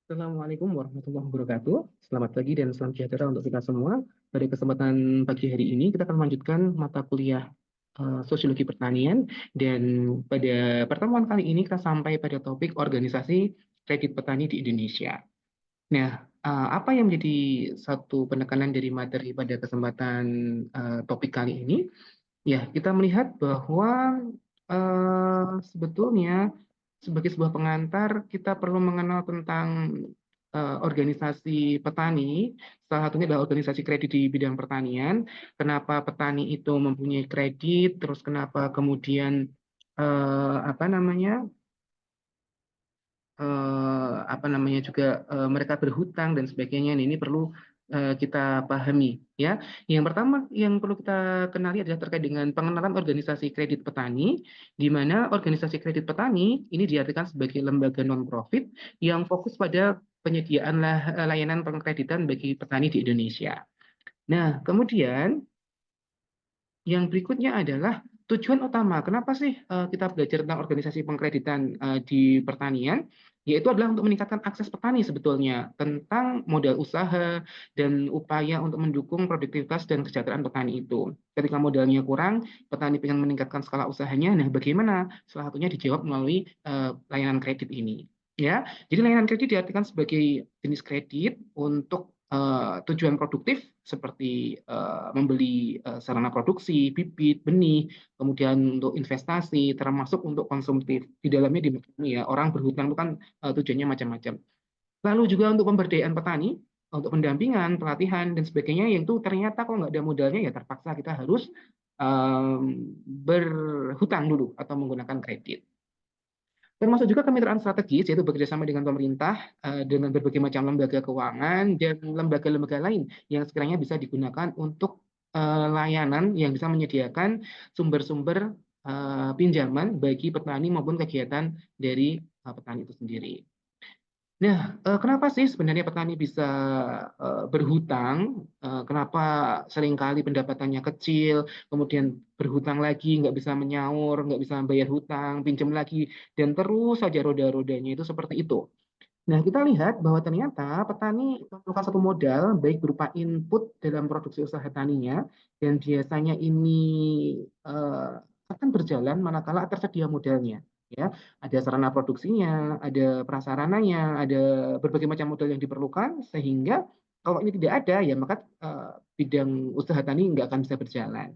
Assalamualaikum warahmatullahi wabarakatuh. Selamat pagi dan salam sejahtera untuk kita semua. Pada kesempatan pagi hari ini, kita akan melanjutkan mata kuliah Sosiologi Pertanian. Dan pada pertemuan kali ini, kita sampai pada topik organisasi kredit petani di Indonesia. Nah, apa yang menjadi satu penekanan dari materi pada kesempatan topik kali ini? Ya, kita melihat bahwa sebetulnya sebagai sebuah pengantar, kita perlu mengenal tentang organisasi petani. Salah satunya adalah organisasi kredit di bidang pertanian. Kenapa petani itu mempunyai kredit, terus kenapa kemudian apa namanya juga mereka berhutang dan sebagainya. Nah, ini perlu kita pahami ya. Yang pertama yang perlu kita kenali adalah terkait dengan pengenalan organisasi kredit petani, di mana organisasi kredit petani ini diartikan sebagai lembaga non-profit yang fokus pada penyediaan layanan pengkreditan bagi petani di Indonesia. Nah, kemudian yang berikutnya adalah tujuan utama. Kenapa sih kita belajar tentang organisasi pengkreditan di pertanian? Yaitu adalah untuk meningkatkan akses petani sebetulnya tentang modal usaha dan upaya untuk mendukung produktivitas dan kesejahteraan petani itu. Ketika modalnya kurang, petani ingin meningkatkan skala usahanya. Nah, bagaimana? Salah satunya dijawab melalui layanan kredit ini. Ya, jadi layanan kredit diartikan sebagai jenis kredit untuk tujuan produktif seperti membeli sarana produksi, bibit, benih, kemudian untuk investasi, termasuk untuk konsumtif. Di dalamnya ya orang berhutang itu kan tujuannya macam-macam. Lalu juga untuk pemberdayaan petani, untuk pendampingan, pelatihan dan sebagainya, yang itu ternyata kalau nggak ada modalnya ya terpaksa kita harus berhutang dulu atau menggunakan kredit. Termasuk juga kemitraan strategis, yaitu bekerjasama dengan pemerintah, dengan berbagai macam lembaga keuangan, dan lembaga-lembaga lain yang sekiranya bisa digunakan untuk layanan yang bisa menyediakan sumber-sumber pinjaman bagi petani maupun kegiatan dari petani itu sendiri. Nah, kenapa sih sebenarnya petani bisa berhutang? Kenapa seringkali pendapatannya kecil, kemudian berhutang lagi, nggak bisa menyaur, nggak bisa membayar hutang, pinjam lagi, dan terus saja roda-rodanya itu seperti itu. Nah, kita lihat bahwa ternyata petani memerlukan satu modal, baik berupa input dalam produksi usaha taninya, dan biasanya ini eh, akan berjalan manakala tersedia modalnya. Ya, ada sarana produksinya, ada prasarananya, ada berbagai macam modal yang diperlukan, sehingga kalau ini tidak ada, ya maka bidang usaha tani nggak akan bisa berjalan.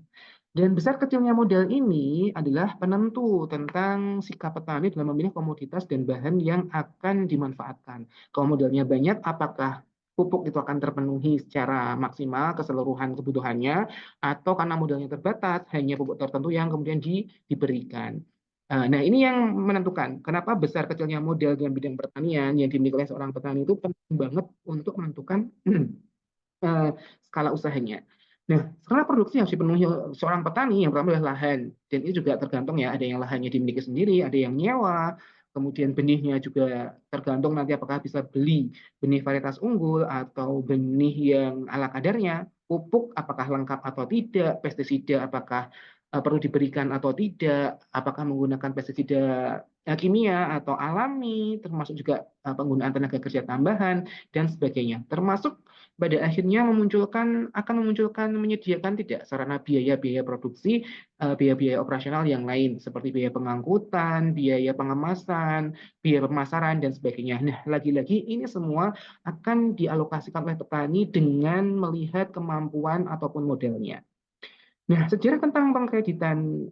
Dan besar kecilnya modal ini adalah penentu tentang sikap petani dalam memilih komoditas dan bahan yang akan dimanfaatkan. Kalau modalnya banyak, apakah pupuk itu akan terpenuhi secara maksimal keseluruhan kebutuhannya, atau karena modalnya terbatas, hanya pupuk tertentu yang kemudian diberikan. Nah, ini yang menentukan kenapa besar kecilnya modal dalam bidang pertanian yang dimiliki oleh seorang petani itu penting banget untuk menentukan eh, skala usahanya. Nah, skala produksi yang harus dipenuhi seorang petani yang pertama adalah lahan. Dan ini juga tergantung ya, ada yang lahannya dimiliki sendiri, ada yang nyewa, kemudian benihnya juga tergantung nanti apakah bisa beli benih varietas unggul atau benih yang ala kadarnya, pupuk apakah lengkap atau tidak, pestisida apakah perlu diberikan atau tidak, apakah menggunakan pestisida kimia atau alami, termasuk juga penggunaan tenaga kerja tambahan dan sebagainya. Termasuk pada akhirnya akan memunculkan menyediakan tidak sarana biaya-biaya produksi, biaya-biaya operasional yang lain seperti biaya pengangkutan, biaya pengemasan, biaya pemasaran dan sebagainya. Nah, lagi-lagi ini semua akan dialokasikan oleh petani dengan melihat kemampuan ataupun modalnya. Nah, sejarah tentang pengkreditan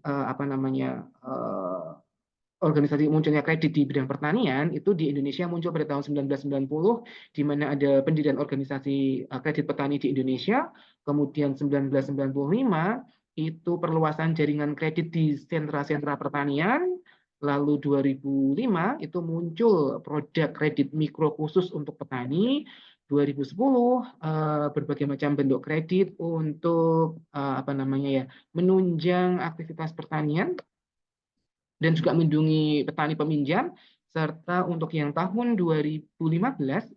organisasi munculnya kredit di bidang pertanian itu di Indonesia muncul pada tahun 1990, di mana ada pendirian organisasi kredit petani di Indonesia. Kemudian 1995 itu perluasan jaringan kredit di sentra-sentra pertanian. Lalu 2005 itu muncul produk kredit mikro khusus untuk petani. 2010 berbagai macam bentuk kredit untuk menunjang aktivitas pertanian dan juga melindungi petani peminjam. serta untuk yang tahun 2015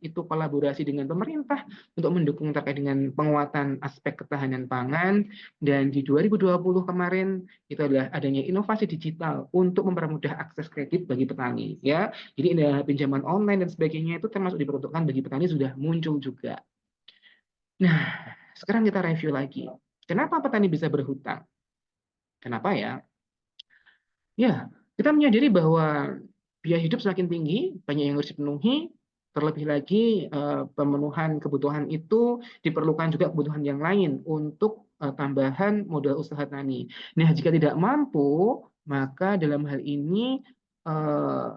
itu kolaborasi dengan pemerintah untuk mendukung terkait dengan penguatan aspek ketahanan pangan, dan di 2020 kemarin itu adalah adanya inovasi digital untuk mempermudah akses kredit bagi petani ya. Jadi ada pinjaman online dan sebagainya itu termasuk diperuntukkan bagi petani sudah muncul juga. Nah, sekarang kita review lagi. Kenapa petani bisa berhutang? Kenapa ya? Ya, kita menyadari bahwa biaya hidup semakin tinggi, banyak yang harus dipenuhi, terlebih lagi pemenuhan kebutuhan itu diperlukan juga kebutuhan yang lain untuk tambahan modal usaha tani. Nah, jika tidak mampu, maka dalam hal ini eh,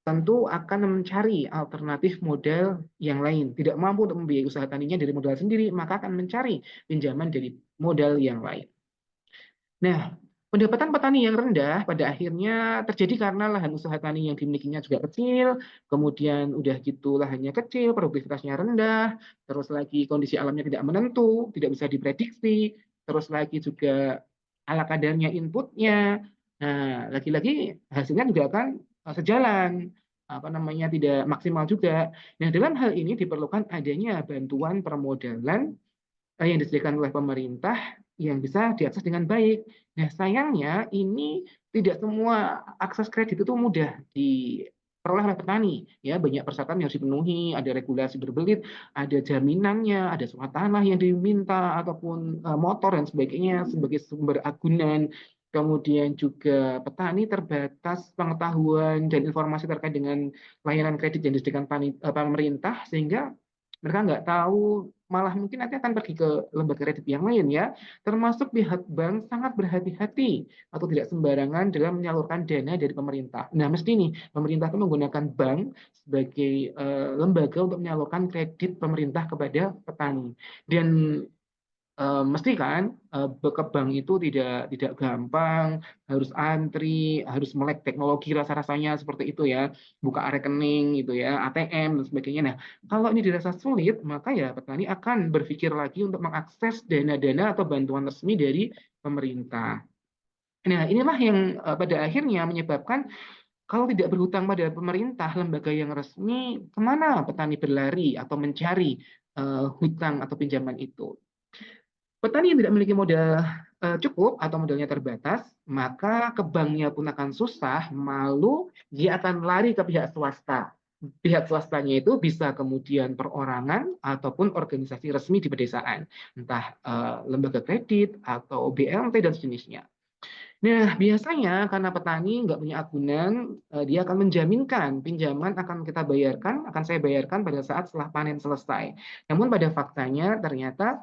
tentu akan mencari alternatif modal yang lain. Tidak mampu untuk membiayai usaha taninya dari modal sendiri, maka akan mencari pinjaman dari modal yang lain. Nah, pendapatan petani yang rendah pada akhirnya terjadi karena lahan usaha tani yang dimilikinya juga kecil, kemudian udah gitu lahannya kecil, produktivitasnya rendah, terus lagi kondisi alamnya tidak menentu, tidak bisa diprediksi, terus lagi juga ala kadarnya inputnya. Nah, lagi-lagi hasilnya juga akan sejalan, apa namanya tidak maksimal juga. Nah, dalam hal ini diperlukan adanya bantuan permodalan yang disediakan oleh pemerintah yang bisa diakses dengan baik. Nah, sayangnya ini tidak semua akses kredit itu mudah diperoleh oleh petani. Ya, banyak persyaratan yang harus dipenuhi, ada regulasi berbelit, ada jaminannya, ada surat tanah yang diminta ataupun motor dan sebagainya sebagai sumber agunan. Kemudian juga petani terbatas pengetahuan dan informasi terkait dengan layanan kredit yang disediakan pemerintah, sehingga mereka nggak tahu, malah mungkin nanti akan pergi ke lembaga kredit yang lain ya, termasuk pihak bank sangat berhati-hati atau tidak sembarangan dalam menyalurkan dana dari pemerintah. Nah, mesti nih pemerintah itu menggunakan bank sebagai lembaga untuk menyalurkan kredit pemerintah kepada petani. Dan mesti kan ke bank itu tidak gampang, harus antri, harus melek teknologi rasa-rasanya seperti itu ya, buka rekening gitu ya, ATM dan sebagainya. Nah, kalau ini dirasa sulit, maka ya petani akan berpikir lagi untuk mengakses dana-dana atau bantuan resmi dari pemerintah. Nah, inilah yang pada akhirnya menyebabkan kalau tidak berhutang pada pemerintah, lembaga yang resmi, kemana petani berlari atau mencari hutang atau pinjaman itu? Petani yang tidak memiliki modal cukup atau modalnya terbatas, maka ke banknya pun akan susah, malu dia akan lari ke pihak swasta. Pihak swastanya itu bisa kemudian perorangan ataupun organisasi resmi di pedesaan, entah lembaga kredit atau BLT dan sejenisnya. Nah, biasanya karena petani nggak punya agunan, dia akan menjaminkan pinjaman akan kita bayarkan, akan saya bayarkan pada saat setelah panen selesai. Namun pada faktanya ternyata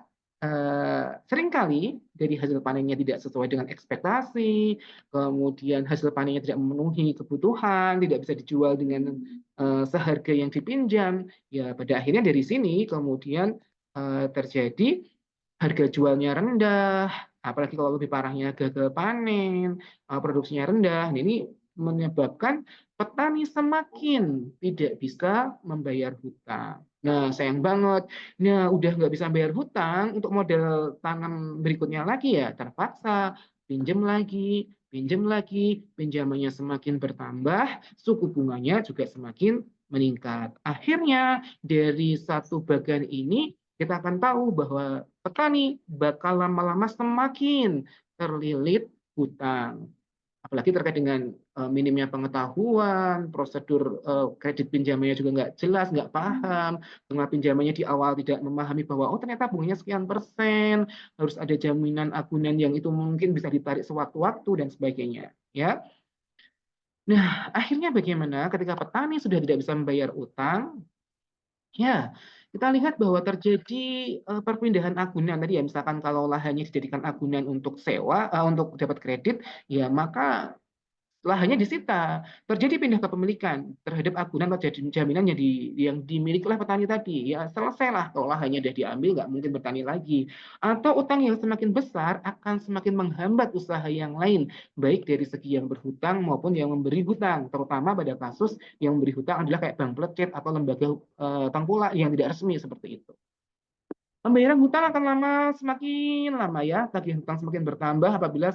seringkali dari hasil panennya tidak sesuai dengan ekspektasi, kemudian hasil panennya tidak memenuhi kebutuhan, tidak bisa dijual dengan seharga yang dipinjam. Ya, pada akhirnya dari sini kemudian terjadi harga jualnya rendah, apalagi kalau lebih parahnya gagal panen, produksinya rendah. Nah, ini menyebabkan petani semakin tidak bisa membayar hutang. Nah, sayang banget. Nah, udah nggak bisa bayar hutang, untuk modal tanam berikutnya lagi ya terpaksa pinjam lagi, pinjamannya semakin bertambah, suku bunganya juga semakin meningkat. Akhirnya dari satu bagian ini kita akan tahu bahwa petani bakal lama-lama semakin terlilit hutang. Apalagi terkait dengan minimnya pengetahuan, prosedur kredit pinjamannya juga nggak jelas, nggak paham, bunga pinjamannya di awal tidak memahami bahwa oh ternyata bunganya sekian persen, harus ada jaminan agunan yang itu mungkin bisa ditarik sewaktu-waktu dan sebagainya. Ya, nah akhirnya bagaimana ketika petani sudah tidak bisa membayar utang? Ya, kita lihat bahwa terjadi perpindahan agunan tadi ya, misalkan kalau lahannya dijadikan agunan untuk sewa, untuk dapat kredit, ya maka lahannya disita, terjadi pindah kepemilikan terhadap agunan atau jaminan yang dimiliki oleh petani tadi. Ya selesailah kalau lahannya sudah diambil, nggak mungkin bertani lagi. Atau utang yang semakin besar akan semakin menghambat usaha yang lain, baik dari segi yang berhutang maupun yang memberi hutang. Terutama pada kasus yang memberi hutang adalah kayak bank pelecet atau lembaga tengkulak yang tidak resmi seperti itu. Pembayaran hutang akan semakin lama ya, tagih hutang semakin bertambah apabila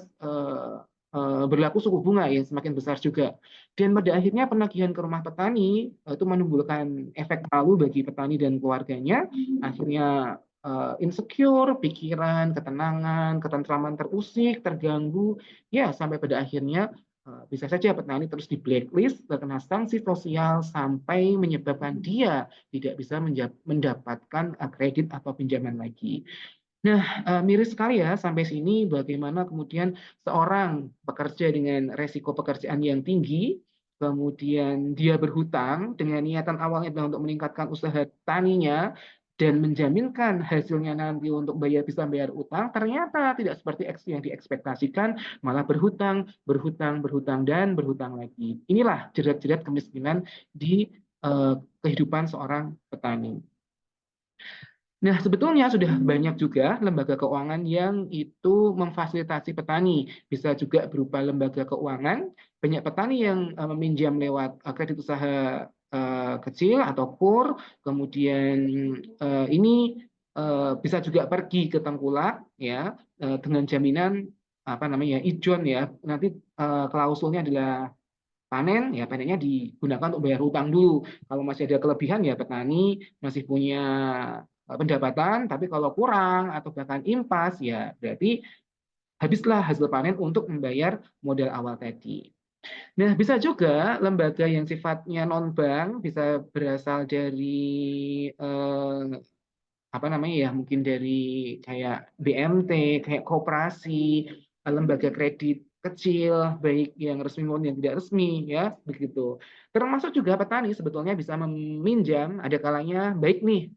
berlaku suku bunga yang semakin besar juga. Dan pada akhirnya penagihan ke rumah petani itu menimbulkan efek palu bagi petani dan keluarganya. Akhirnya insecure, pikiran, ketenangan, ketentraman terusik, terganggu, ya sampai pada akhirnya bisa saja petani terus di blacklist, terkena sanksi sosial sampai menyebabkan dia tidak bisa mendapatkan kredit atau pinjaman lagi. Nah, miris sekali ya sampai sini bagaimana kemudian seorang bekerja dengan resiko pekerjaan yang tinggi, kemudian dia berhutang dengan niatan awalnya adalah untuk meningkatkan usaha taninya dan menjaminkan hasilnya nanti untuk bisa bayar utang, ternyata tidak seperti yang diekspektasikan, malah berhutang, berhutang, berhutang, dan berhutang lagi. Inilah jerat-jerat kemiskinan di kehidupan seorang petani. Nah, sebetulnya sudah banyak juga lembaga keuangan yang itu memfasilitasi petani. Bisa juga berupa lembaga keuangan. Banyak petani yang meminjam lewat kredit usaha kecil atau KUR. Kemudian ini bisa juga pergi ke tengkulak ya dengan jaminan apa namanya ijon ya. Nanti klausulnya adalah panen ya panennya digunakan untuk bayar hutang dulu. Kalau masih ada kelebihan ya petani masih punya pendapatan, tapi kalau kurang atau bahkan impas ya berarti habislah hasil panen untuk membayar modal awal tadi. Nah, bisa juga lembaga yang sifatnya non bank bisa berasal dari apa namanya ya mungkin dari kayak BMT, kayak koperasi, lembaga kredit kecil, baik yang resmi maupun yang tidak resmi, ya begitu. Termasuk juga petani sebetulnya bisa meminjam, ada kalanya baik nih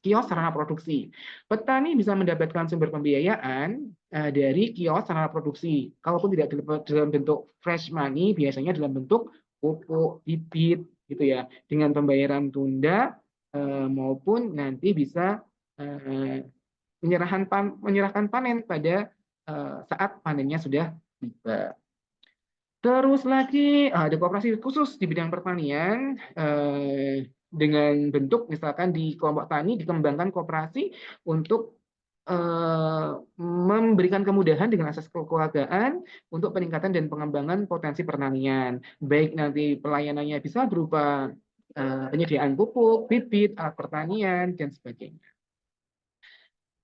kios sarana produksi. Petani bisa mendapatkan sumber pembiayaan dari kios sarana produksi. Kalaupun tidak dalam bentuk fresh money, biasanya dalam bentuk pupuk, bibit, gitu ya, dengan pembayaran tunda maupun nanti bisa menyerahkan panen pada saat panennya sudah tiba. Terus lagi ada koperasi khusus di bidang pertanian dengan bentuk misalkan di kelompok tani dikembangkan koperasi untuk memberikan kemudahan dengan asas kekeluargaan untuk peningkatan dan pengembangan potensi pertanian. Baik nanti pelayanannya bisa berupa penyediaan pupuk, bibit, alat pertanian, dan sebagainya.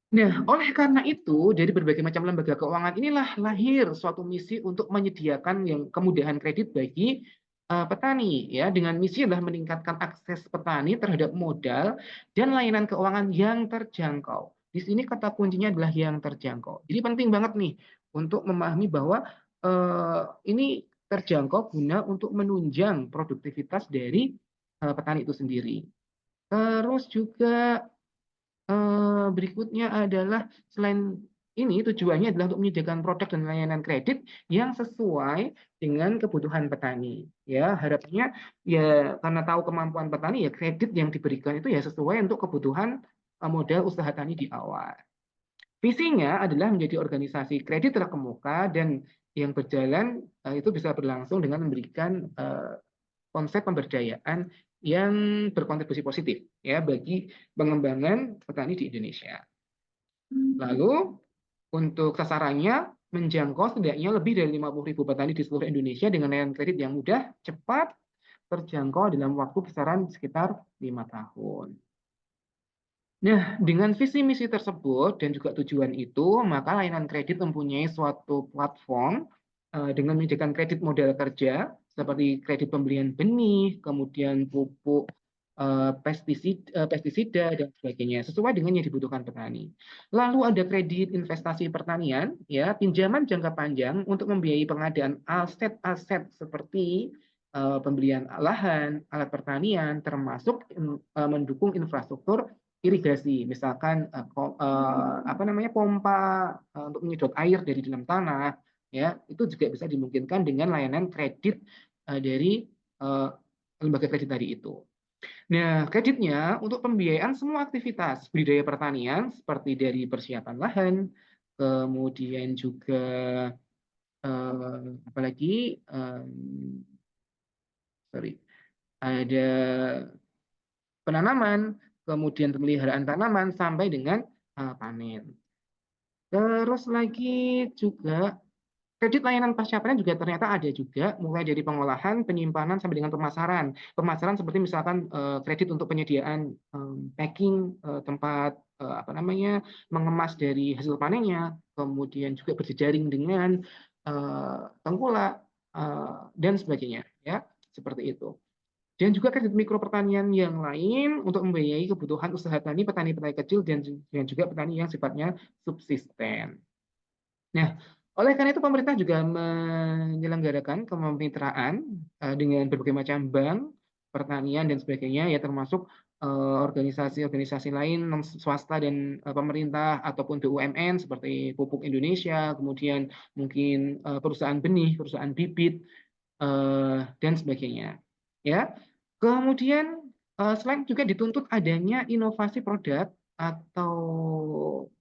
Nah, oleh karena itu, dari berbagai macam lembaga keuangan inilah lahir suatu misi untuk menyediakan yang kemudahan kredit bagi petani, ya, dengan misi adalah meningkatkan akses petani terhadap modal dan layanan keuangan yang terjangkau. Di sini kata kuncinya adalah yang terjangkau. Jadi penting banget nih untuk memahami bahwa ini terjangkau guna untuk menunjang produktivitas dari petani itu sendiri. Terus juga berikutnya adalah selain ini tujuannya adalah untuk menyediakan produk dan layanan kredit yang sesuai dengan kebutuhan petani. Ya, harapannya ya karena tahu kemampuan petani ya kredit yang diberikan itu ya sesuai untuk kebutuhan modal usaha tani di awal. Visinya adalah menjadi organisasi kredit terkemuka dan yang berjalan itu bisa berlangsung dengan memberikan konsep pemberdayaan yang berkontribusi positif ya bagi pengembangan petani di Indonesia. Lalu untuk sasarannya menjangkau setidaknya lebih dari 50.000 petani di seluruh Indonesia dengan layanan kredit yang mudah, cepat, terjangkau dalam waktu kisaran sekitar 5 tahun. Nah, dengan visi misi tersebut dan juga tujuan itu, maka layanan kredit mempunyai suatu platform dengan menyediakan kredit modal kerja seperti kredit pembelian benih, kemudian pupuk, pestisida dan sebagainya sesuai dengan yang dibutuhkan petani. Lalu ada kredit investasi pertanian, ya pinjaman jangka panjang untuk membiayai pengadaan aset-aset seperti pembelian lahan, alat pertanian, termasuk mendukung infrastruktur irigasi, misalkan apa namanya pompa untuk menyedot air dari dalam tanah, ya itu juga bisa dimungkinkan dengan layanan kredit dari lembaga kredit tadi itu. Nah, kreditnya untuk pembiayaan semua aktivitas budidaya pertanian seperti dari persiapan lahan, kemudian juga apalagi sorry ada penanaman, kemudian pemeliharaan tanaman sampai dengan panen. Terus lagi juga Kredit layanan pasca panen juga ternyata ada juga, mulai dari pengolahan, penyimpanan, sampai dengan pemasaran. Pemasaran seperti misalkan kredit untuk penyediaan packing tempat apa namanya mengemas dari hasil panennya, kemudian juga berjejaring dengan tengkulak dan sebagainya, ya seperti itu. Dan juga kredit mikro pertanian yang lain untuk membiayai kebutuhan usaha tani petani-petani kecil dan juga petani yang sifatnya subsisten. Nah, oleh karena itu pemerintah juga menyelenggarakan kemitraan dengan berbagai macam bank, pertanian dan sebagainya, ya termasuk organisasi-organisasi lain non swasta dan pemerintah ataupun BUMN seperti Pupuk Indonesia, kemudian mungkin perusahaan benih, perusahaan bibit dan sebagainya. Ya, kemudian selain juga dituntut adanya inovasi produk atau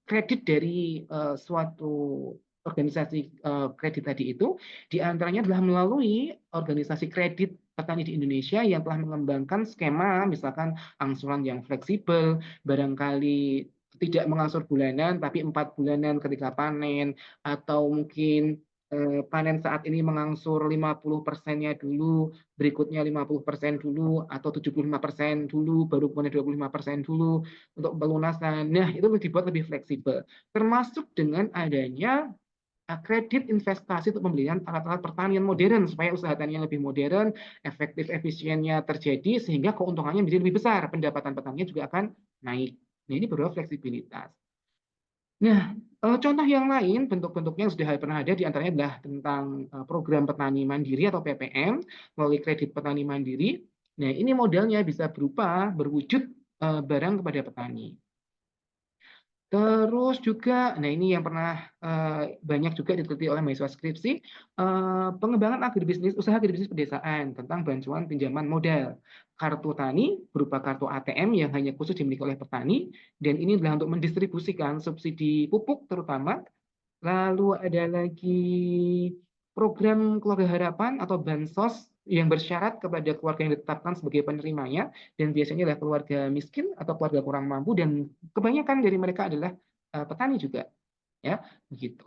kredit dari suatu organisasi kredit tadi itu, diantaranya adalah melalui organisasi kredit petani di Indonesia yang telah mengembangkan skema, misalkan angsuran yang fleksibel, barangkali tidak mengangsur bulanan, tapi 4 bulanan ketika panen, atau mungkin panen saat ini mengangsur 50%-nya dulu, berikutnya 50% dulu, atau 75% dulu, baru kemudian 25% dulu untuk pelunasan. Nah, itu dibuat lebih fleksibel. Termasuk dengan adanya kredit investasi untuk pembelian alat-alat pertanian modern supaya usaha tanian lebih modern, efektif, efisiennya terjadi sehingga keuntungannya menjadi lebih besar, pendapatan petani juga akan naik. Nah, ini berupa fleksibilitas. Nah, contoh yang lain bentuk-bentuknya yang sudah pernah ada diantaranya adalah tentang program petani mandiri atau PPM melalui kredit petani mandiri. Nah, ini modalnya bisa berupa berwujud barang kepada petani. Terus juga, nah ini yang pernah banyak juga diteliti oleh mahasiswa skripsi, pengembangan agribisnis, usaha agribisnis pedesaan tentang bantuan pinjaman modal. Kartu tani berupa kartu ATM yang hanya khusus dimiliki oleh petani, dan ini adalah untuk mendistribusikan subsidi pupuk terutama. Lalu ada lagi program keluarga harapan atau bansos yang bersyarat kepada keluarga yang ditetapkan sebagai penerimanya, dan biasanya adalah keluarga miskin atau keluarga kurang mampu, dan kebanyakan dari mereka adalah petani juga, ya begitu.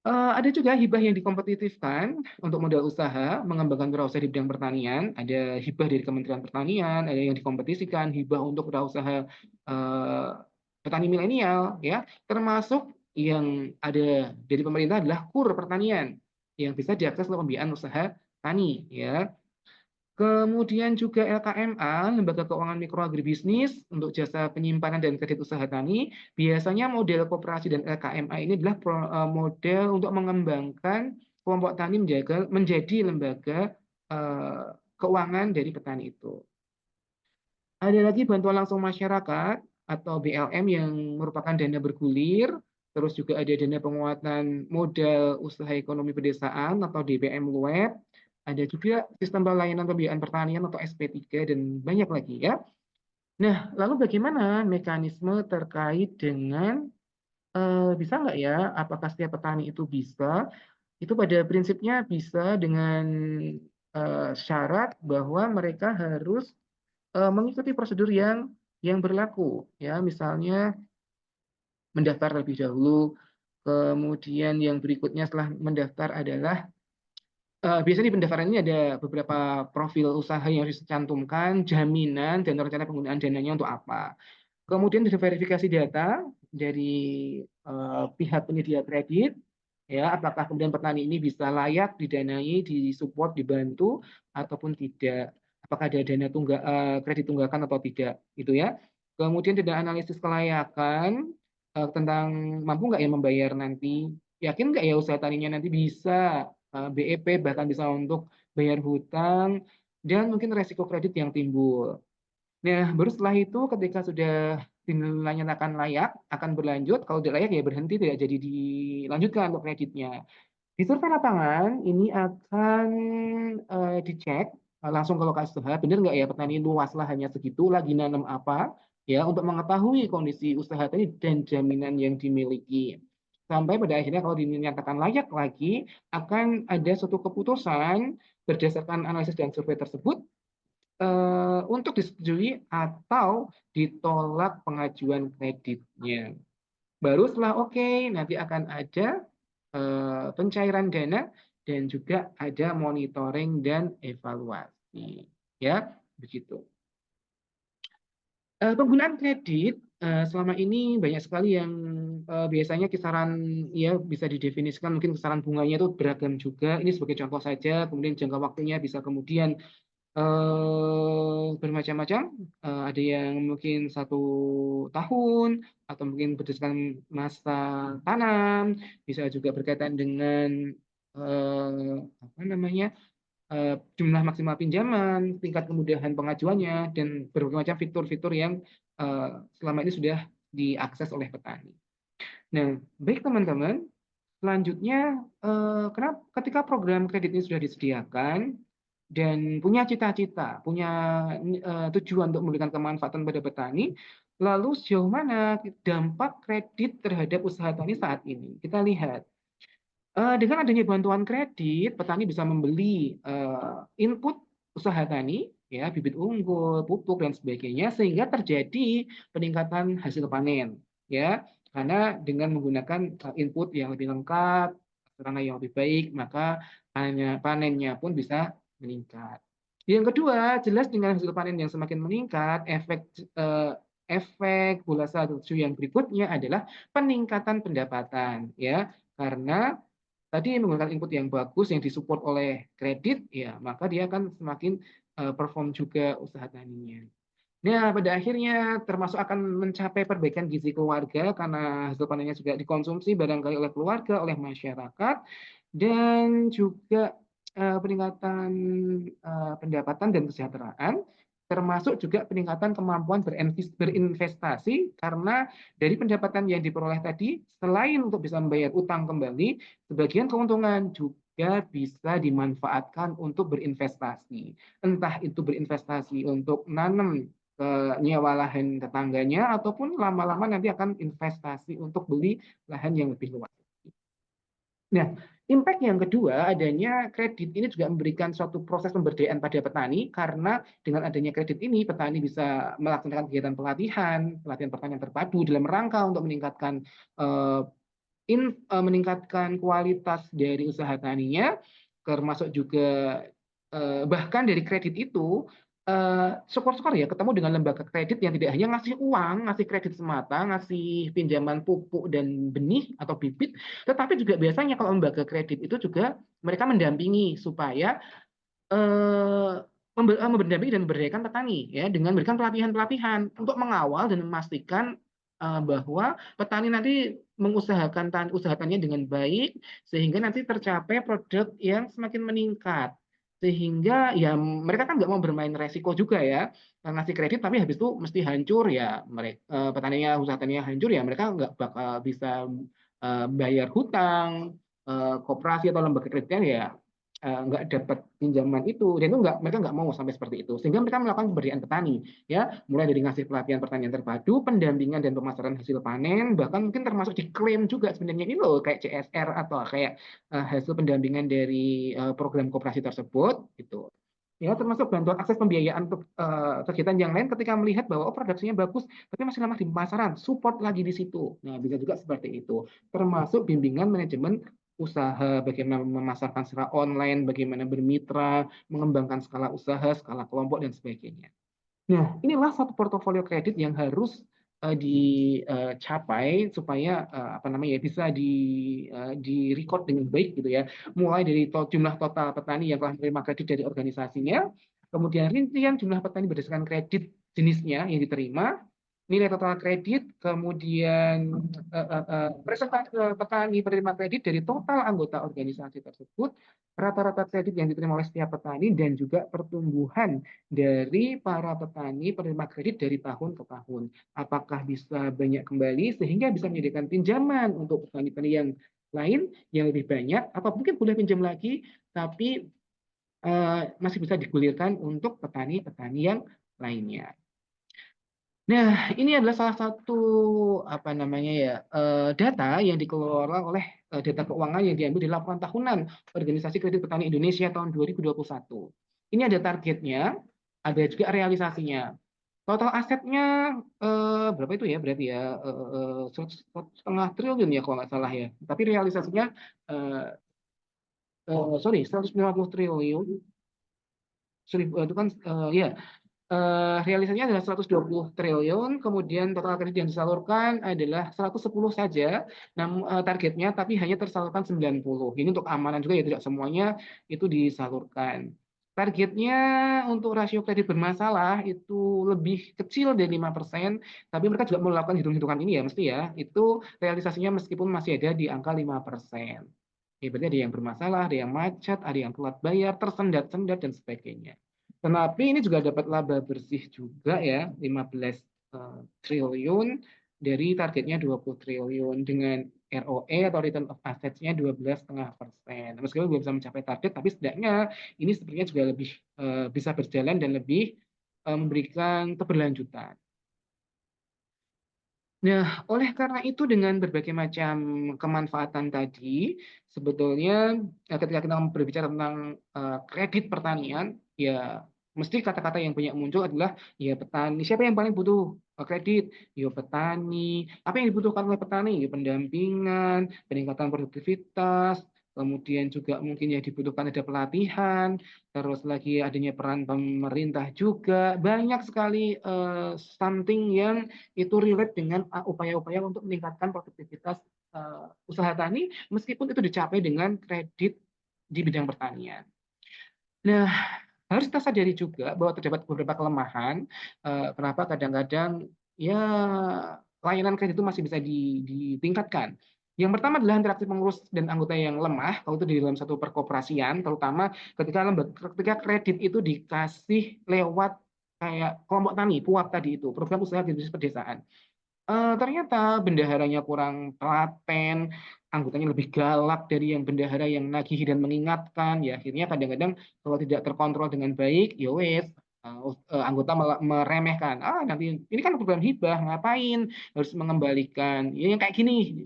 Ada juga hibah yang dikompetitifkan untuk modal usaha, mengembangkan wirausaha di bidang pertanian. Ada hibah dari Kementerian Pertanian, ada yang dikompetisikan, hibah untuk wirausaha petani milenial, ya, termasuk yang ada dari pemerintah adalah KUR pertanian yang bisa diakses oleh pembiayaan usaha tani, ya. Kemudian juga LKMA, Lembaga Keuangan Mikro Agribisnis, untuk jasa penyimpanan dan kredit usaha tani. Biasanya model koperasi dan LKMA ini adalah model untuk mengembangkan kelompok tani menjadi lembaga keuangan dari petani itu. Ada lagi bantuan langsung masyarakat atau BLM yang merupakan dana bergulir, terus juga ada dana penguatan modal usaha ekonomi pedesaan atau DPM LUEP, ada juga sistem pelayanan pembiayaan pertanian atau SP3 dan banyak lagi, ya. Nah, lalu bagaimana mekanisme terkait dengan bisa nggak ya, apakah setiap petani itu bisa? Itu pada prinsipnya bisa dengan syarat bahwa mereka harus mengikuti prosedur yang berlaku, ya, misalnya mendaftar terlebih dahulu, kemudian yang berikutnya setelah mendaftar adalah biasanya di pendaftaran ini ada beberapa profil usaha yang harus dicantumkan, jaminan, dan rencana penggunaan dananya untuk apa. Kemudian ada verifikasi data dari pihak penyedia kredit, ya, apakah kemudian petani ini bisa layak didanai, disupport, dibantu, ataupun tidak. Apakah ada dana kredit tunggakan atau tidak, gitu ya. Kemudian ada analisis kelayakan tentang mampu nggak ya membayar nanti, yakin nggak ya usaha taninya nanti bisa BEP, bahkan bisa untuk bayar hutang, dan mungkin resiko kredit yang timbul. Nah, baru setelah itu ketika sudah dinyatakan layak, akan berlanjut. Kalau tidak layak ya berhenti, tidak jadi dilanjutkan untuk kreditnya. Di survei lapangan ini akan dicek langsung ke lokasi usaha, benar nggak ya petani luas lahannya segitu, lagi nanam apa, ya, untuk mengetahui kondisi usaha tadi dan jaminan yang dimiliki. Sampai pada akhirnya kalau dinyatakan layak lagi, akan ada suatu keputusan berdasarkan analisis dan survei tersebut untuk disetujui atau ditolak pengajuan kreditnya. Baru setelah oke, nanti akan ada pencairan dana, dan juga ada monitoring dan evaluasi. Ya, begitu. Penggunaan kredit selama ini banyak sekali yang biasanya kisaran, ya bisa didefinisikan mungkin kisaran bunganya itu beragam juga. Ini sebagai contoh saja, kemudian jangka waktunya bisa kemudian bermacam-macam. Ada yang mungkin 1 tahun, atau mungkin berdasarkan masa tanam, bisa juga berkaitan dengan apa namanya, jumlah maksimal pinjaman, tingkat kemudahan pengajuannya, dan berbagai macam fitur-fitur yang selama ini sudah diakses oleh petani. Nah, baik teman-teman, selanjutnya, ketika program kredit ini sudah disediakan dan punya cita-cita, punya tujuan untuk memberikan kemanfaatan pada petani, lalu sejauh mana dampak kredit terhadap usaha tani saat ini? Kita lihat. Dengan adanya bantuan kredit, petani bisa membeli input usaha tani, ya, bibit unggul, pupuk, dan sebagainya, sehingga terjadi peningkatan hasil panen. Ya, karena dengan menggunakan input yang lebih lengkap, sarana yang lebih baik, maka panennya pun bisa meningkat. Yang kedua, jelas dengan hasil panen yang semakin meningkat, efek bola salju yang berikutnya adalah peningkatan pendapatan, ya, karena tadi menggunakan input yang bagus yang disupport oleh kredit, ya maka dia akan semakin perform juga usaha taninya. Nah, pada akhirnya termasuk akan mencapai perbaikan gizi keluarga karena hasil panennya juga dikonsumsi barangkali oleh keluarga, oleh masyarakat, dan juga peningkatan pendapatan dan kesejahteraan, termasuk juga peningkatan kemampuan berinvestasi karena dari pendapatan yang diperoleh tadi, selain untuk bisa membayar utang kembali, sebagian keuntungan juga bisa dimanfaatkan untuk berinvestasi. Entah itu berinvestasi untuk nanam ke nyewa lahan tetangganya, ataupun lama-lama nanti akan investasi untuk beli lahan yang lebih luas. Nah, impact yang kedua, adanya kredit ini juga memberikan suatu proses pemberdayaan pada petani, karena dengan adanya kredit ini petani bisa melaksanakan kegiatan pelatihan pertanian terpadu dalam rangka untuk meningkatkan eh, meningkatkan kualitas dari usaha taninya, termasuk juga bahkan dari kredit itu, syukur-syukur ya ketemu dengan lembaga kredit yang tidak hanya ngasih uang, ngasih kredit semata, ngasih pinjaman pupuk dan benih atau bibit, tetapi juga biasanya kalau lembaga kredit itu juga mereka mendampingi supaya eh, mendampingi dan memberdayakan petani, ya, dengan memberikan pelatihan-pelatihan untuk mengawal dan memastikan bahwa petani nanti mengusahakan usaha taninya dengan baik, sehingga nanti tercapai produk yang semakin meningkat, sehingga ya mereka kan nggak mau bermain resiko juga, ya, ngasih kredit tapi habis itu mesti hancur, ya mereka petaninya, usaha taninya hancur, ya mereka nggak bakal bisa bayar hutang, koperasi atau lembaga kreditnya, ya nggak dapat pinjaman itu, dan itu mereka nggak mau sampai seperti itu, sehingga mereka melakukan pemberdayaan petani, ya, mulai dari ngasih pelatihan pertanian terpadu, pendampingan dan pemasaran hasil panen, bahkan mungkin termasuk diklaim juga sebenarnya ini loh kayak CSR atau kayak hasil pendampingan dari program koperasi tersebut gitu, ya, termasuk bantuan akses pembiayaan untuk kegiatan yang lain ketika melihat bahwa produksinya bagus tapi masih lemah di pemasaran, support lagi di situ. Nah, bisa juga seperti itu, termasuk bimbingan manajemen usaha, bagaimana memasarkan secara online, bagaimana bermitra, mengembangkan skala usaha, skala kelompok, dan sebagainya. Nah, inilah satu portofolio kredit yang harus dicapai supaya apa namanya, ya, bisa di record dengan baik gitu, ya. Mulai dari jumlah total petani yang telah menerima kredit dari organisasinya, kemudian rincian jumlah petani berdasarkan kredit jenisnya yang diterima, nilai total kredit, kemudian presentase petani penerima kredit dari total anggota organisasi tersebut, rata-rata kredit yang diterima oleh setiap petani, dan juga pertumbuhan dari para petani penerima kredit dari tahun ke tahun. Apakah bisa banyak kembali sehingga bisa menyediakan pinjaman untuk petani-petani yang lain yang lebih banyak, atau mungkin boleh pinjam lagi, tapi masih bisa digulirkan untuk petani-petani yang lainnya. Nah, ini adalah salah satu apa namanya, ya, data yang dikelola oleh data keuangan yang diambil di laporan tahunan Organisasi Kredit Petani Indonesia tahun 2021. Ini ada targetnya, ada juga realisasinya. Total asetnya berapa itu ya berarti ya, 1,5 triliun ya kalau nggak salah ya. Tapi realisasinya, eh, sorry, 150 triliun, itu kan, ya, realisasinya adalah 120 triliun, kemudian total kredit yang disalurkan adalah 110 saja, targetnya, tapi hanya tersalurkan 90. Ini untuk keamanan juga ya, tidak semuanya itu disalurkan. Targetnya untuk rasio kredit bermasalah itu lebih kecil dari 5%, tapi mereka juga melakukan hitung-hitungan ini ya, mesti ya, itu realisasinya meskipun masih ada di angka 5%. Ya, berarti ada yang bermasalah, ada yang macet, ada yang telat bayar, tersendat-sendat, dan sebagainya. Tetapi ini juga dapat laba bersih juga ya, 15 triliun dari targetnya 20 triliun dengan ROE atau return of assets-nya 12,5%. Meskipun belum bisa mencapai target, tapi setidaknya ini sepertinya juga lebih bisa berjalan dan lebih memberikan keberlanjutan. Nah, oleh karena itu dengan berbagai macam kemanfaatan tadi, sebetulnya ketika kita berbicara tentang kredit pertanian, ya mesti kata-kata yang banyak muncul adalah ya petani. Siapa yang paling butuh kredit? Ya petani. Apa yang dibutuhkan oleh petani? Ya pendampingan, peningkatan produktivitas, kemudian juga mungkin yang dibutuhkan ada pelatihan, terus lagi adanya peran pemerintah juga. Banyak sekali something yang itu relate dengan upaya-upaya untuk meningkatkan produktivitas usaha tani, meskipun itu dicapai dengan kredit di bidang pertanian. Nah, harus kita sadari juga bahwa terdapat beberapa kelemahan, kenapa kadang-kadang ya layanan kredit itu masih bisa ditingkatkan. Yang pertama adalah interaksi pengurus dan anggota yang lemah, kalau itu di dalam satu perkoperasian, terutama ketika kredit itu dikasih lewat kayak kelompok tani, PUAP tadi itu, program usaha bisnis pedesaan. Ternyata bendaharanya kurang telaten, anggotanya lebih galak dari yang bendahara yang nagih dan mengingatkan. Ya akhirnya kadang-kadang kalau tidak terkontrol dengan baik, ya wes, anggota meremehkan. Ah nanti ini kan program hibah, ngapain harus mengembalikan? Ya yang kayak gini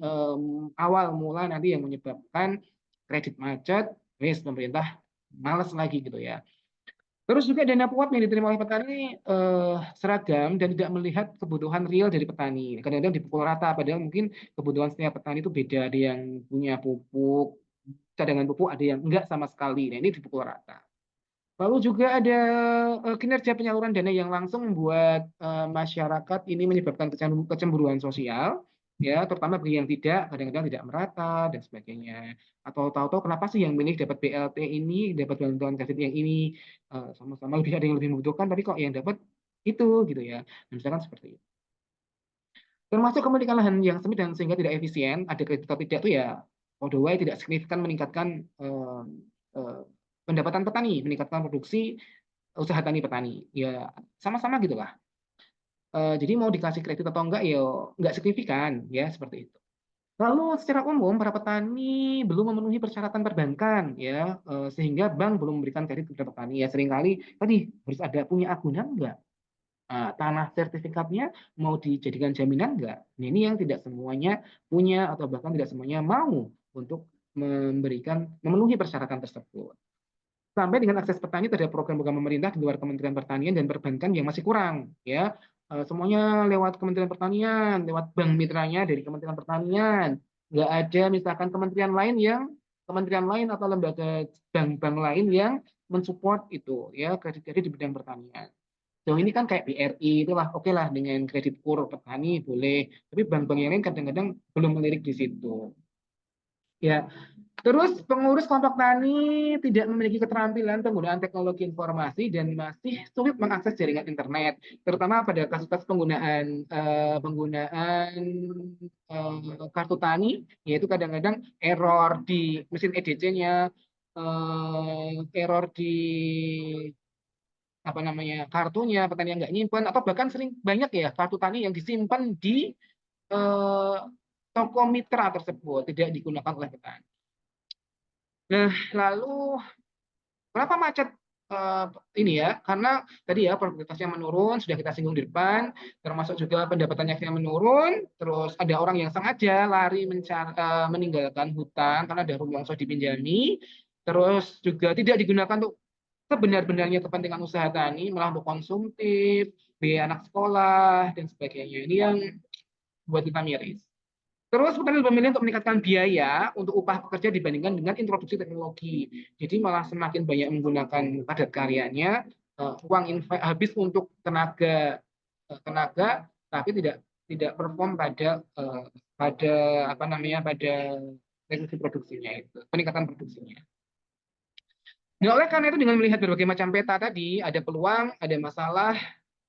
awal mula nanti yang menyebabkan kredit macet, wes pemerintah males lagi gitu ya. Terus juga dana PUAP yang diterima oleh petani seragam dan tidak melihat kebutuhan real dari petani. Kadang-kadang dipukul rata, padahal mungkin kebutuhan setiap petani itu beda. Ada yang punya pupuk, cadangan pupuk, ada yang enggak sama sekali. Nah, ini dipukul rata. Lalu juga ada kinerja penyaluran dana yang langsung membuat masyarakat ini menyebabkan kecemburuan sosial, ya terutama bagi yang kadang-kadang tidak merata dan sebagainya. Atau tahu-tahu kenapa sih yang milih dapat BLT ini, dapat bantuan kredit yang ini, sama-sama lebih ada yang lebih membutuhkan, tapi kok yang dapat itu gitu ya. Dan misalkan seperti itu. Termasuk kepemilikan lahan yang sempit dan sehingga tidak efisien, ada kredit atau tidak itu ya, otherwise tidak signifikan meningkatkan eh, pendapatan petani, meningkatkan produksi usaha tani petani. Ya sama-sama gitulah. Jadi mau dikasih kredit atau enggak ya enggak signifikan ya seperti itu. Lalu secara umum para petani belum memenuhi persyaratan perbankan ya, sehingga bank belum memberikan kredit kepada petani. Ya seringkali tadi harus ada punya agunan enggak? Tanah sertifikatnya mau dijadikan jaminan enggak? Nah, ini yang tidak semuanya punya atau bahkan tidak semuanya mau untuk memenuhi persyaratan tersebut. Sampai dengan akses petani terhadap program-program pemerintah di luar Kementerian Pertanian dan perbankan yang masih kurang ya. Semuanya lewat Kementerian Pertanian, lewat bank mitranya dari Kementerian Pertanian. Nggak ada misalkan kementerian lain atau lembaga bank-bank lain yang mensupport itu ya kredit-kredit di bidang pertanian. So ini kan kayak BRI itulah oke lah dengan kredit kur petani boleh, tapi bank-bank yang lain kadang-kadang belum melirik di situ. Ya, terus pengurus kelompok tani tidak memiliki keterampilan penggunaan teknologi informasi dan masih sulit mengakses jaringan internet, terutama pada kasus-kasus penggunaan kartu tani, yaitu kadang-kadang error di mesin EDC-nya, error di apa namanya kartunya, petani yang nggak nyimpan, atau bahkan sering banyak ya kartu tani yang disimpan di eh, toko mitra tersebut tidak digunakan oleh petani. Nah, lalu kenapa macet eh, ini ya? Karena tadi ya produktivitasnya menurun, sudah kita singgung di depan, termasuk juga pendapatannya yang menurun, terus ada orang yang sengaja lari meninggalkan hutan karena ada rumah yang sudah dipinjami, terus juga tidak digunakan untuk sebenar-benarnya kepentingan usaha tani, malah untuk konsumtif, biaya anak sekolah, dan sebagainya. Ini yang buat kita miris. Terus petani lebih memilih untuk meningkatkan biaya untuk upah pekerja dibandingkan dengan introduksi teknologi. Jadi malah semakin banyak menggunakan padat karyanya, uang habis untuk tenaga, tapi tidak perform pada apa namanya pada teknologi produksinya itu, peningkatan produksinya. Nah, oleh karena itu dengan melihat berbagai macam peta tadi, ada peluang, ada masalah,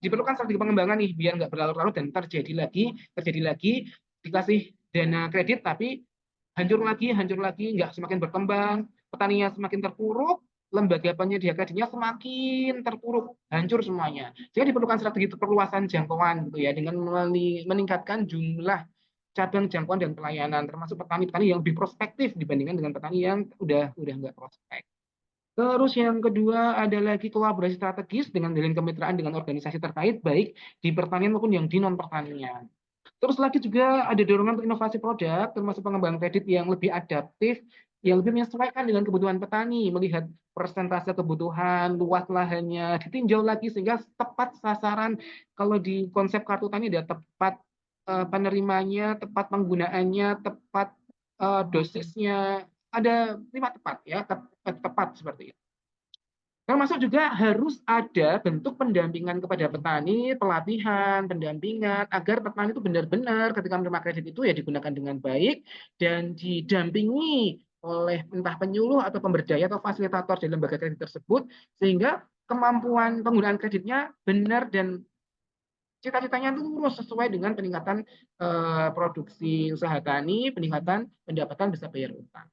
diperlukan strategi pengembangan nih biar nggak berlarut-larut dan terjadi lagi dikasih dana kredit tapi hancur lagi, nggak semakin berkembang, petaninya semakin terpuruk, lembaga penyedia kreditnya semakin terpuruk, hancur semuanya. Jadi diperlukan strategi perluasan jangkauan gitu ya dengan meningkatkan jumlah cabang jangkauan dan pelayanan termasuk petani-petani yang lebih prospektif dibandingkan dengan petani yang udah nggak prospek. Terus yang kedua ada lagi kolaborasi strategis dengan menjalin kemitraan dengan organisasi terkait baik di pertanian maupun yang di non pertanian. Terus lagi juga ada dorongan untuk inovasi produk termasuk pengembangan kredit yang lebih adaptif, yang lebih menyesuaikan dengan kebutuhan petani, melihat persentase kebutuhan, luas lahannya ditinjau lagi sehingga tepat sasaran. Kalau di konsep kartu tani ada tepat penerimanya, tepat penggunaannya, tepat dosisnya, ada 5 tepat ya, tepat seperti itu. Termasuk juga harus ada bentuk pendampingan kepada petani, pelatihan, pendampingan, agar petani itu benar-benar ketika menerima kredit itu ya digunakan dengan baik dan didampingi oleh entah penyuluh atau pemberdaya atau fasilitator di lembaga kredit tersebut, sehingga kemampuan penggunaan kreditnya benar dan cita-citanya lurus sesuai dengan peningkatan produksi usaha tani, peningkatan pendapatan bisa bayar utang.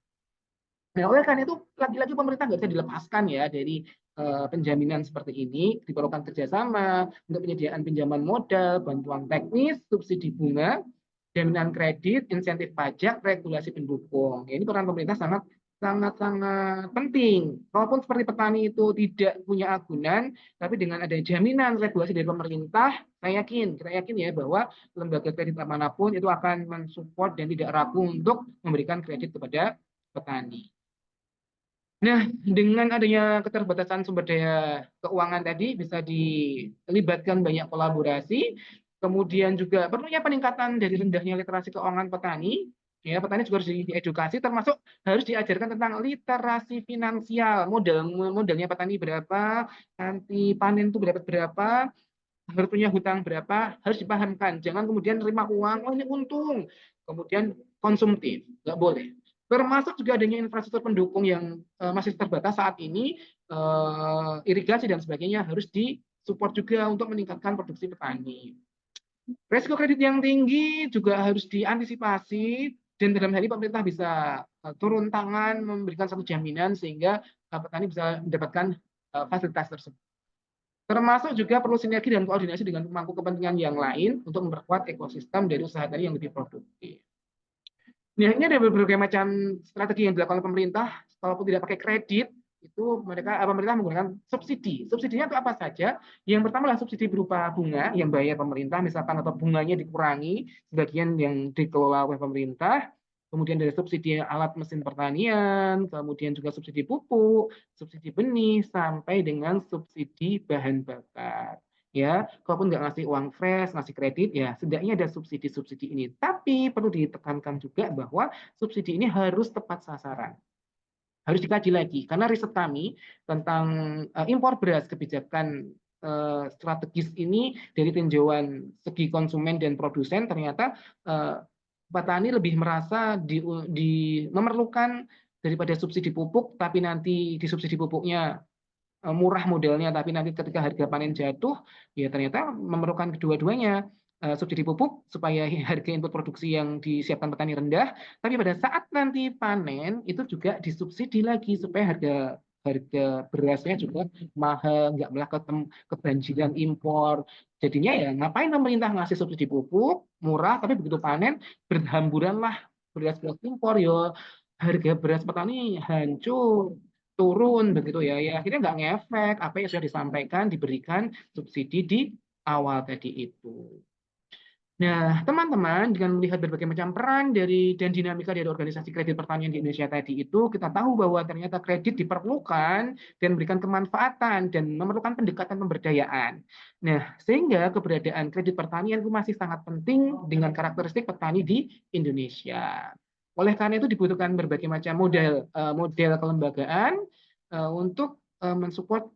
Nah, oleh karena itu lagi-lagi pemerintah nggak bisa dilepaskan ya dari penjaminan seperti ini, diperlukan kerjasama untuk penyediaan pinjaman modal, bantuan teknis, subsidi bunga, jaminan kredit, insentif pajak, regulasi pendukung. Ini peran pemerintah sangat sangat sangat penting. Walaupun seperti petani itu tidak punya agunan, tapi dengan ada jaminan regulasi dari pemerintah, kita yakin ya bahwa lembaga kredit manapun itu akan mensupport dan tidak ragu untuk memberikan kredit kepada petani. Nah, dengan adanya keterbatasan sumber daya keuangan tadi bisa dilibatkan banyak kolaborasi, kemudian juga perlunya peningkatan dari rendahnya literasi keuangan petani. Ya, petani juga harus diedukasi, termasuk harus diajarkan tentang literasi finansial, modalnya petani berapa, nanti panen itu berapa, harus punya hutang berapa, harus dipahamkan. Jangan kemudian terima uang, oh ini untung, kemudian konsumtif, nggak boleh. Termasuk juga adanya infrastruktur pendukung yang masih terbatas saat ini, irigasi dan sebagainya harus disupport juga untuk meningkatkan produksi petani. Resiko kredit yang tinggi juga harus diantisipasi dan dalam hal ini pemerintah bisa turun tangan memberikan satu jaminan sehingga petani bisa mendapatkan fasilitas tersebut. Termasuk juga perlu sinergi dan koordinasi dengan pemangku kepentingan yang lain untuk memperkuat ekosistem dari usaha tadi yang lebih produktif. Nah, ini ada berbagai macam strategi yang dilakukan oleh pemerintah, walaupun tidak pakai kredit, itu pemerintah menggunakan subsidi. Subsidinya itu apa saja? Yang pertama adalah subsidi berupa bunga yang bayar pemerintah, misalkan atau bunganya dikurangi, sebagian yang dikelola oleh pemerintah. Kemudian dari subsidi alat mesin pertanian, kemudian juga subsidi pupuk, subsidi benih, sampai dengan subsidi bahan bakar. Ya, kalaupun nggak ngasih uang fresh, ngasih kredit, ya setidaknya ada subsidi-subsidi ini. Tapi perlu ditekankan juga bahwa subsidi ini harus tepat sasaran. Harus dikaji lagi, karena riset kami tentang impor beras kebijakan strategis ini dari tinjauan segi konsumen dan produsen, ternyata petani lebih merasa memerlukan daripada subsidi pupuk, tapi nanti di subsidi pupuknya murah modelnya, tapi nanti ketika harga panen jatuh, ya ternyata memerlukan kedua-duanya. Subsidi pupuk supaya harga input produksi yang disiapkan petani rendah, tapi pada saat nanti panen itu juga disubsidi lagi supaya harga harga berasnya juga mahal, nggak malah kebanjiran impor. Jadinya ya ngapain pemerintah ngasih subsidi pupuk murah, tapi begitu panen berhamburanlah beras-beras impor, yo harga beras petani hancur turun begitu ya, ya akhirnya nggak ngefek apa yang sudah disampaikan diberikan subsidi di awal tadi itu. Nah, teman-teman, dengan melihat berbagai macam peran dari dan dinamika dari organisasi kredit pertanian di Indonesia tadi itu, kita tahu bahwa ternyata kredit diperlukan dan memberikan kemanfaatan dan memerlukan pendekatan pemberdayaan. Nah, sehingga keberadaan kredit pertanian itu masih sangat penting dengan karakteristik petani di Indonesia. Oleh karena itu dibutuhkan berbagai macam model kelembagaan untuk mensupport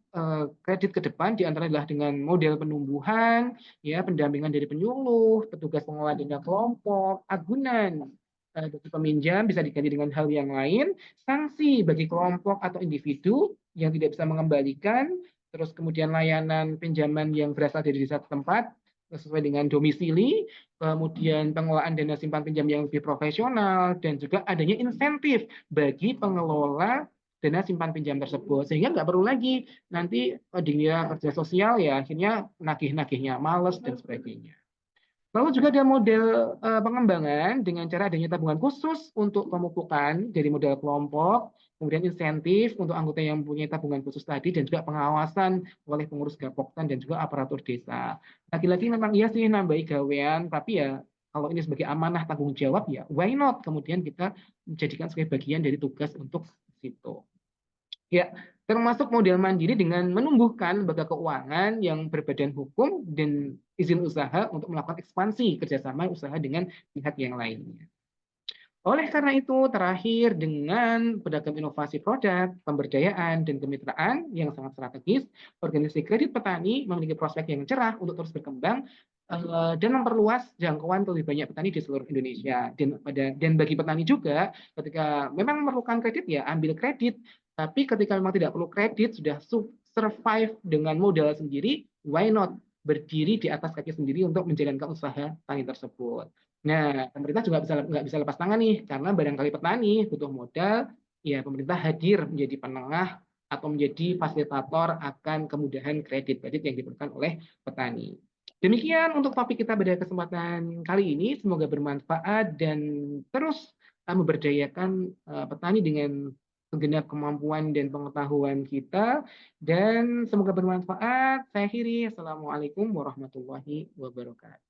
kredit ke depan, di antara adalah dengan model penumbuhan, ya, pendampingan dari penyuluh, petugas pengelola dana kelompok, agunan bagi peminjam bisa diganti dengan hal yang lain, sanksi bagi kelompok atau individu yang tidak bisa mengembalikan, terus kemudian layanan pinjaman yang berasal dari satu tempat sesuai dengan domisili, kemudian pengelolaan dana simpan pinjam yang lebih profesional, dan juga adanya insentif bagi pengelola dana simpan pinjam tersebut, sehingga nggak perlu lagi nanti dia kerja sosial ya akhirnya nagih-nagihnya males dan sebagainya. Lalu juga ada model pengembangan dengan cara adanya tabungan khusus untuk pemupukan dari model kelompok, kemudian insentif untuk anggota yang mempunyai tabungan khusus tadi, dan juga pengawasan oleh pengurus Gapoktan dan juga aparatur desa. Lagi-lagi memang iya sih nambahi gawean, tapi ya kalau ini sebagai amanah tanggung jawab ya why not kemudian kita menjadikan sebagai bagian dari tugas untuk situ. Ya, termasuk model mandiri dengan menumbuhkan lembaga keuangan yang berbadan hukum dan izin usaha untuk melakukan ekspansi kerjasama usaha dengan pihak yang lainnya. Oleh karena itu, terakhir dengan beragam inovasi produk, pemberdayaan, dan kemitraan yang sangat strategis, organisasi kredit petani memiliki prospek yang cerah untuk terus berkembang dan memperluas jangkauan ke lebih banyak petani di seluruh Indonesia. Dan bagi petani juga, ketika memang memerlukan kredit ya ambil kredit. Tapi ketika memang tidak perlu kredit, sudah survive dengan modal sendiri, why not berdiri di atas kaki sendiri untuk menjalankan usaha tani tersebut. Nah, pemerintah juga nggak bisa lepas tangan nih, karena barangkali petani butuh modal, ya pemerintah hadir menjadi penengah atau menjadi fasilitator akan kemudahan kredit yang diperlukan oleh petani. Demikian untuk topik kita pada kesempatan kali ini, semoga bermanfaat dan terus memberdayakan petani dengan segenap kemampuan dan pengetahuan kita, dan semoga bermanfaat. Saya akhiri, Assalamualaikum warahmatullahi wabarakatuh.